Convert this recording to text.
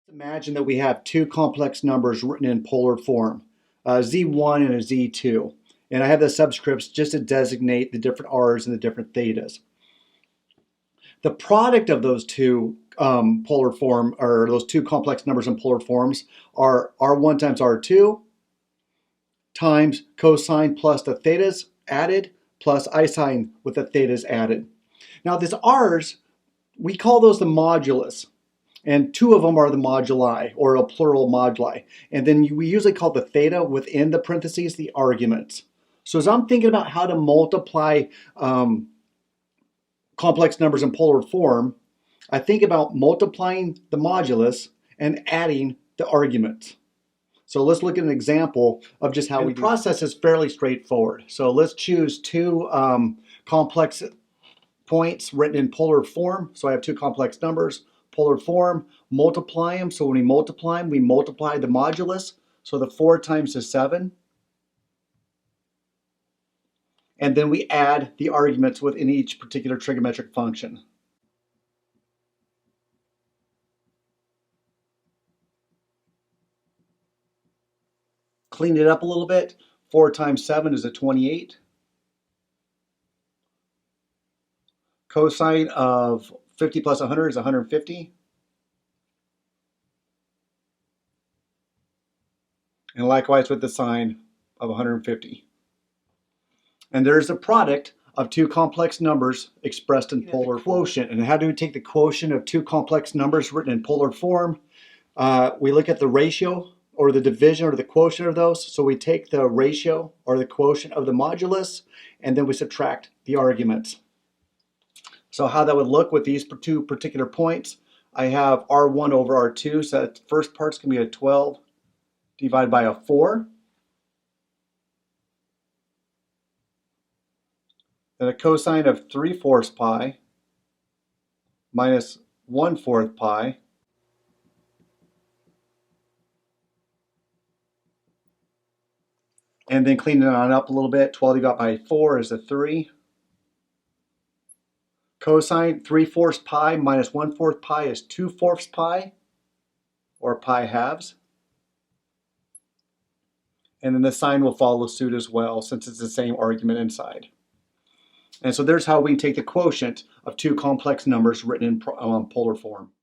Imagine that we have two complex numbers written in polar form, a z1 and a z2. And I have the subscripts just to designate the different r's and the different thetas. The product of those two polar form, or those two complex numbers in polar forms, are r1 times r2 times cosine plus the thetas added plus I sine with the thetas added. Now these r's, we call those the modulus. And two of them are the moduli, or a plural moduli. And then we usually call the theta within the parentheses the arguments. So as I'm thinking about how to multiply complex numbers in polar form, I think about multiplying the modulus and adding the arguments. So let's look at an example of just how we do. The process is fairly straightforward. So let's choose two complex points written in polar form. So I have two complex numbers. Polar form, multiply them. So when we multiply them, we multiply the modulus. So the 4 times the 7. And then we add the arguments within each particular trigonometric function. Clean it up a little bit. 4 times 7 is a 28. Cosine of 50 plus 100 is 150. And likewise with the sine of 150. And there's a product of two complex numbers expressed in polar quotient. And how do we take the quotient of two complex numbers written in polar form? We look at the ratio or the division or the quotient of those. So we take the ratio or the quotient of the modulus, and then we subtract the arguments. So how that would look with these two particular points, I have r1 over r2, so that first part's going to be a 12 divided by a 4. Then a cosine of 3/4 pi minus 1/4 pi. And then clean it on up a little bit. 12 divided by 4 is a 3. Cosine 3/4 pi minus 1/4 pi is 2/4 pi, or pi halves. And then the sine will follow suit as well, since it's the same argument inside. And so there's how we take the quotient of two complex numbers written in polar form.